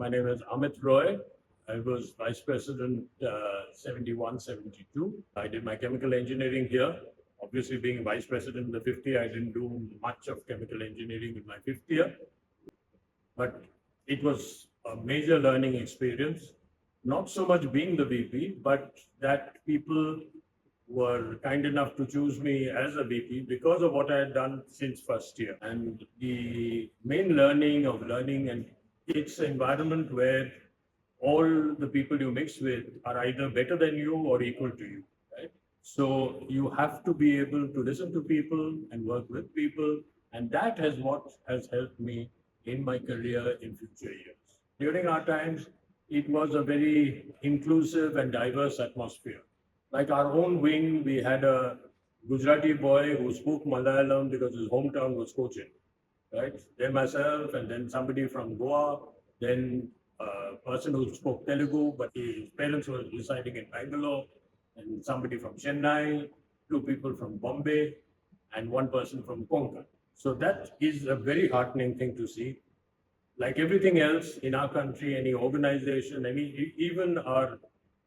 My name is Amit Roy. I was Vice President 71, 72. I did my chemical engineering here. Obviously, being Vice President in the fifth year, I didn't do much of chemical engineering in my fifth year. But it was a major learning experience. Not so much being the VP, but that people were kind enough to choose me as a VP because of what I had done since first year. And the main learning of learning, and it's an environment where all the people you mix with are either better than you or equal to you, right? So you have to be able to listen to people and work with people. And that is what has helped me in my career in future years. During our times, it was a very inclusive and diverse atmosphere. Like our own wing, we had a Gujarati boy who spoke Malayalam because his hometown was Cochin, right? Then myself, and then somebody from Goa, then a person who spoke Telugu, but his parents were residing in Bangalore, and somebody from Chennai, two people from Bombay, and one person from Konkan. So that is a very heartening thing to see. Like everything else in our country, any organization, even our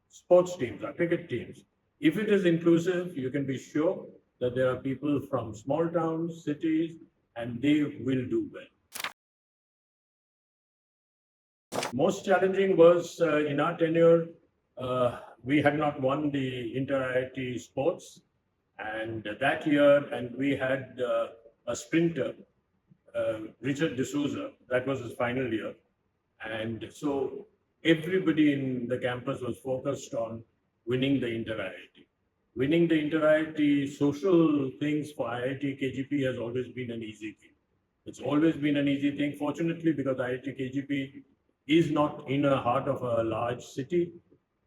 sports teams, our cricket teams, if it is inclusive, you can be sure that there are people from small towns, cities, and they will do well. Most challenging was in our tenure, we had not won the inter-IIT sports, and that year, and we had a sprinter, Richard D'Souza, that was his final year, and so everybody in the campus was focused on winning the inter-IIT. Winning the inter-IIT social things for IIT KGP has always been an easy thing. It's always been an easy thing. Fortunately, because IIT KGP is not in the heart of a large city,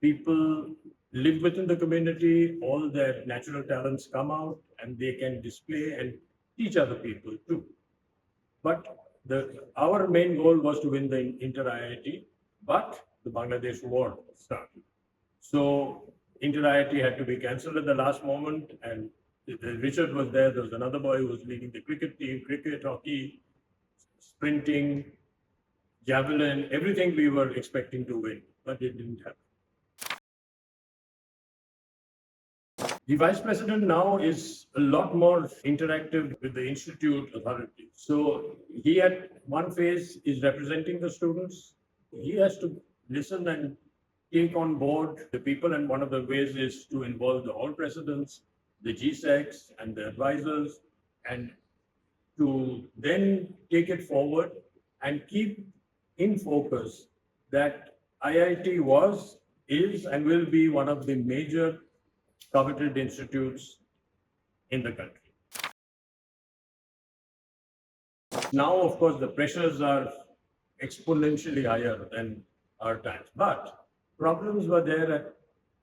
people live within the community, all their natural talents come out and they can display and teach other people too. But our main goal was to win the inter-IIT, but the Bangladesh war started. So inter-IIT had to be cancelled at the last moment, and Richard was there. There was another boy who was leading the cricket team, cricket, hockey, sprinting, javelin, everything we were expecting to win, but it didn't happen. The vice president now is a lot more interactive with the institute authority. So he at one phase is representing the students. He has to listen and take on board the people, and one of the ways is to involve the all presidents, the GSECs, and the advisors, and to then take it forward and keep in focus that IIT was, is, and will be one of the major coveted institutes in the country. Now, of course, the pressures are exponentially higher than our times, but problems were there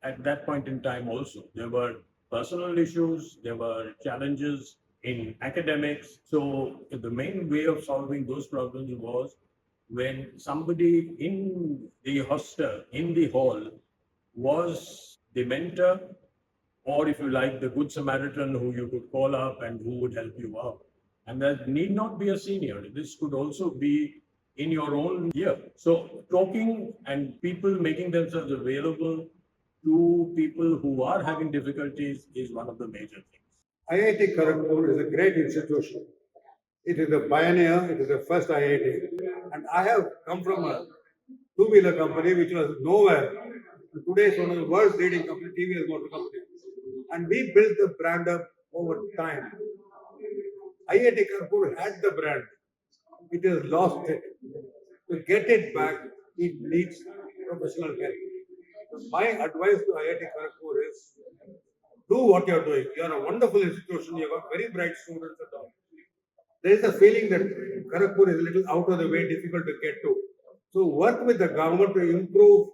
at that point in time also. There were personal issues, there were challenges in academics. So the main way of solving those problems was when somebody in the hostel, in the hall, was the mentor, or if you like, the good Samaritan who you could call up and who would help you out. And that need not be a senior. This could also be in your own year. So talking and people making themselves available to people who are having difficulties is one of the major things. IIT Kharagpur is a great institution. It is a pioneer, it is the first IIT. And I have come from a two-wheeler company which was nowhere. And today it's one of the world's leading company, TVS Motor Company. And we built the brand up over time. IIT Kharagpur had the brand. It has lost it. To get it back, it needs professional help. My advice to IIT Kharagpur is do what you're doing. You're a wonderful institution. You've got very bright students and all. There is a feeling that Kharagpur is a little out of the way, difficult to get to. So work with the government to improve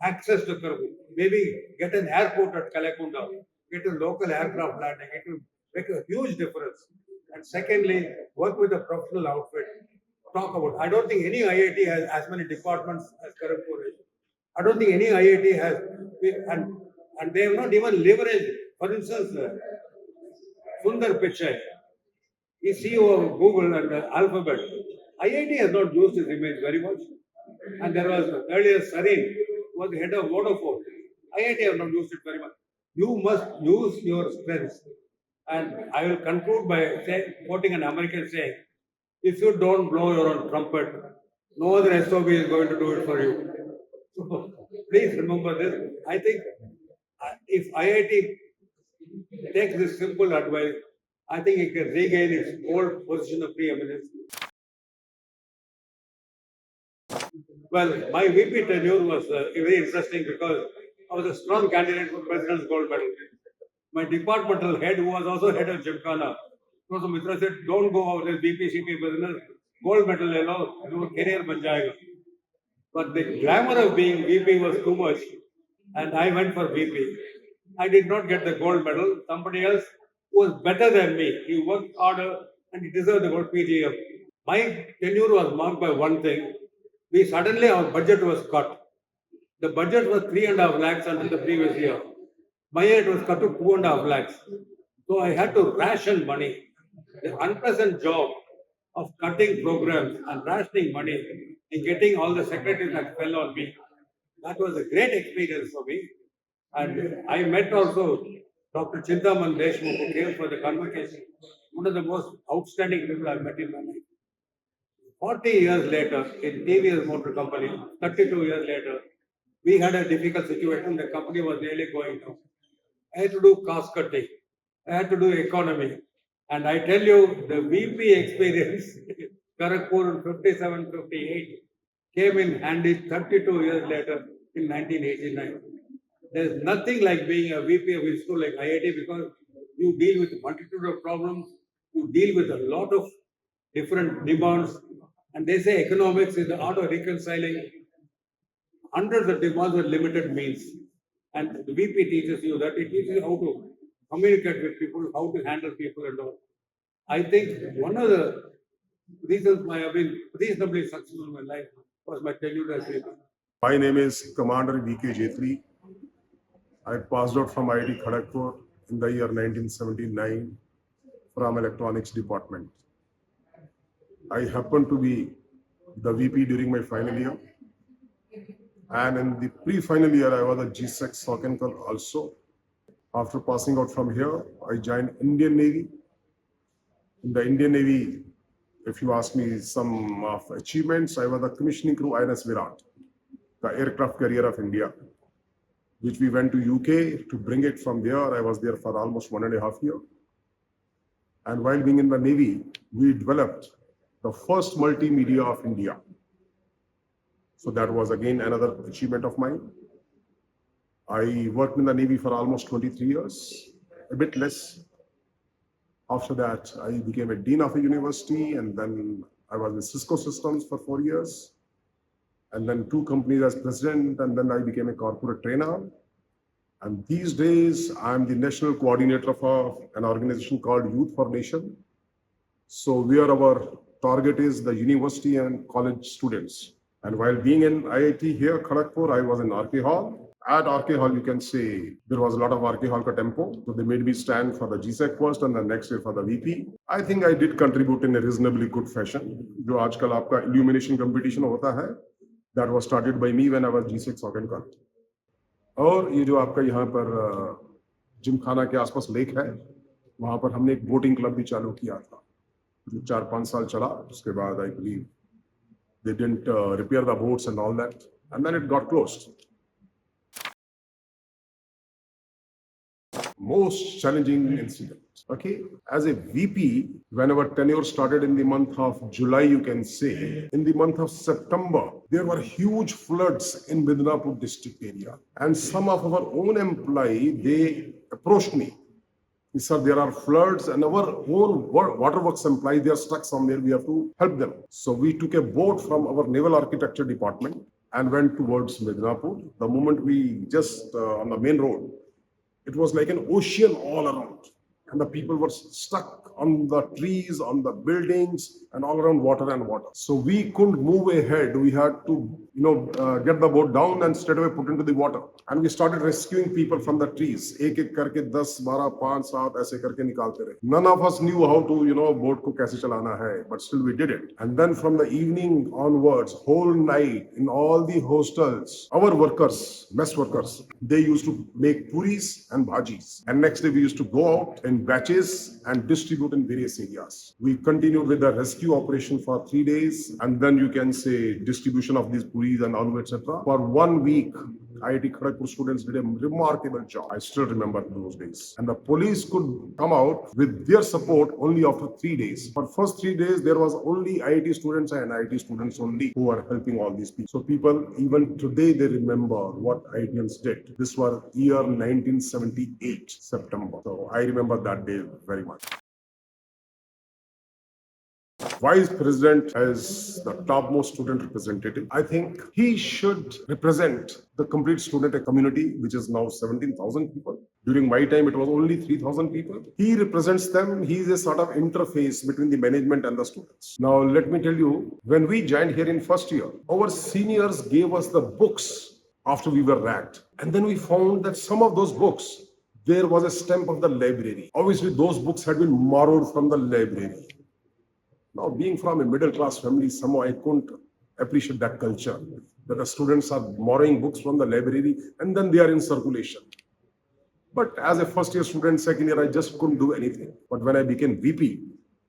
access to Kharagpur. Maybe get an airport at Kalakunda, get a local aircraft landing. It will make a huge difference. And secondly, work with a professional outfit. Talk about. I don't think any IIT has as many departments as Kharagpur is. I don't think any IIT has, and they have not even leveraged. For instance, Sundar Pichai, he's CEO of Google and Alphabet. IIT has not used his image very much. And there was earlier Sarin, who was the head of Vodafone. IIT have not used it very much. You must use your strengths. And I will conclude by quoting an American saying, if you don't blow your own trumpet, no other SOB is going to do it for you. So please remember this. I think if IIT takes this simple advice, I think it can regain its old position of preeminence. Well, my VP tenure was very interesting because I was a strong candidate for President's Gold Medal. My departmental head, who was also head of Gymkhana, Professor Mitra said, don't go out as VP, CP business, gold medal, your career ban jayega. But the glamour of being VP was too much, and I went for VP. I did not get the gold medal. Somebody else who was better than me. He worked harder and he deserved the gold PGM. My tenure was marked by one thing. Suddenly our budget was cut. The budget was 3.5 lakhs until the previous year. My year it was cut to 2.5 lakhs. So I had to ration money. The unpleasant job of cutting programs and rationing money and getting all the secretaries that fell on me. That was a great experience for me. And I met also Dr. Chintaman Deshmukh, who came for the convocation. One of the most outstanding people I've met in my life. 40 years later, in TVS Motor Company, 32 years later, we had a difficult situation. The company was nearly going down. I had to do cost cutting. I had to do economy. And I tell you, the VP experience, Kharagpur in 57, 58, came in handy 32 years later in 1989. There's nothing like being a VP of a school like IIT because you deal with a multitude of problems, you deal with a lot of different demands, and they say economics is the art of reconciling hundreds of demands with limited means. And the VP teaches you that. It teaches you how to communicate with people, how to handle people and all. I think one of the reasons why I've been reasonably successful in my life was my tenure as VP. My name is Commander VK Jaitley. I passed out from IIT Kharagpur in the year 1979 from Electronics Department. I happened to be the VP during my final year. And in the pre-final year, I was a G6 Sokencal also. After passing out from here, I joined Indian Navy. In the Indian Navy, if you ask me some of achievements, I was the commissioning crew INS Virat, the aircraft carrier of India, which we went to UK to bring it from there. I was there for almost 1.5 years. And while being in the Navy, we developed the first multimedia of India. So that was again another achievement of mine. I worked in the Navy for almost 23 years, a bit less. After that, I became a dean of a university, and then I was with Cisco Systems for 4 years, and then 2 companies as president, and then I became a corporate trainer. And these days, I'm the national coordinator of an organization called Youth for Nation. So where our target is the university and college students. And while being in IIT here, Kharagpur, I was in RK Hall. At RK Hall, you can say there was a lot of RK Hall ka tempo. So they made me stand for the GSEC first and then next year for the VP. I think I did contribute in a reasonably good fashion. जो आजकल आपका illumination competition होता है, that was started by me when I was G6 Sokencal. और ये जो आपका यहाँ पर जिमखाना के आसपास लेक है, वहाँ पर हमने एक बोटिंग क्लब भी चालू किया था, जो 4-5 साल चला. उसके बाद I believe they didn't repair the boats and all that, and then it got closed. Most challenging incident. Okay, as a VP, when our tenure started in the month of July, you can say, in the month of September, there were huge floods in Midnapur district area. And some of our own employees, they approached me. He said, there are floods and our own waterworks employees, they are stuck somewhere, we have to help them. So we took a boat from our naval architecture department and went towards Midnapur. The moment we just on the main road, it was like an ocean all around, and the people were stuck on the trees, on the buildings, and all around water and water. So we couldn't move ahead. We had to, get the boat down and straight away put into the water. And we started rescuing people from the trees. एक एक करके 10, 12, 5, 7 ऐसे करके निकालते रहे. None of us knew how to, boat को कैसे चलाना है, but still we did it. And then from the evening onwards, whole night in all the hostels, our workers, mess workers, they used to make puris and bhajis. And next day we used to go out in batches and distribute in various areas. We continued with the rescue operation for 3 days, and then you can say distribution of these puris and aloo, etc. For 1 week, IIT Kharagpur students did a remarkable job. I still remember those days. And the police could come out with their support only after 3 days. For first 3 days, there was only IIT students and IIT students only who were helping all these people. So people, even today, they remember what IITians did. This was year 1978, September. So I remember that day very much. Vice President as the topmost student representative, I think he should represent the complete student community, which is now 17,000 people. During my time, it was only 3,000 people. He represents them. He is a sort of interface between the management and the students. Now, let me tell you, when we joined here in first year, our seniors gave us the books after we were ranked. And then we found that some of those books, there was a stamp of the library. Obviously, those books had been borrowed from the library. Now, being from a middle-class family, somehow I couldn't appreciate that culture, that the students are borrowing books from the library and then they are in circulation. But as a first-year student, second year, I just couldn't do anything. But when I became VP,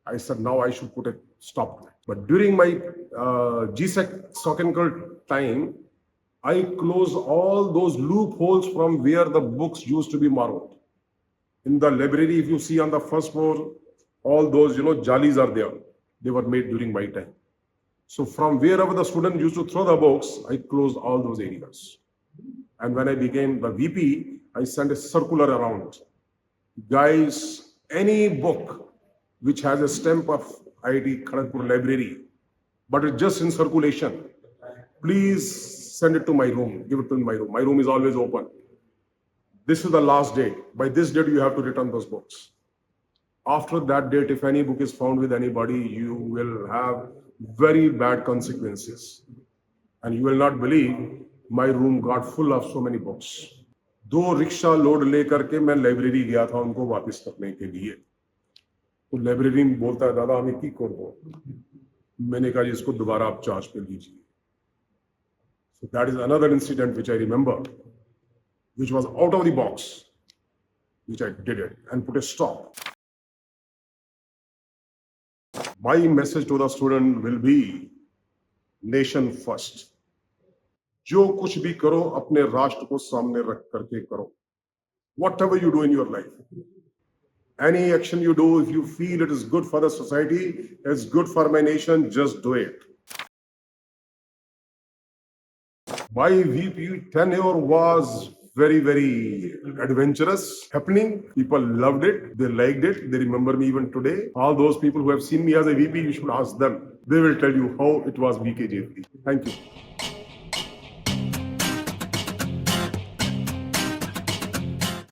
I said, now I should put a stop to it. But during my GSEC stock and time, I closed all those loopholes from where the books used to be borrowed. In the library, if you see on the first floor, all those, jalis are there. They were made during my time. So from wherever the student used to throw the books, I closed all those areas. And when I became the VP, I sent a circular around. Guys, any book which has a stamp of IIT Kharagpur library, but it's just in circulation, please send it to my room. Give it to my room. My room is always open. This is the last date. By this date, you have to return those books. After that date, if any book is found with anybody, you will have very bad consequences. And you will not believe, my room got full of so many books. 2 rickshaw load लेकर के मैं library गया था उनको वापस करने के लिए. तो लाइब्रेरियन बोलता है, दादा हमें की कर दो. मैंने कहा इसको दोबारा आप चार्ज पे लीजिए. So that is another incident which I remember, which was out of the box, which I did it and put a stop. My message to the student will be nation first. जो कुछ भी करो अपने राष्ट्र को सामने रख करके करो. Whatever you do in your life, any action you do, if you feel it is good for the society, it's good for my nation, just do it. My VP tenure was very, very adventurous, happening. People loved it. They liked it. They remember me even today. All those people who have seen me as a VP, you should ask them. They will tell you how it was VK Jaitley. Thank you.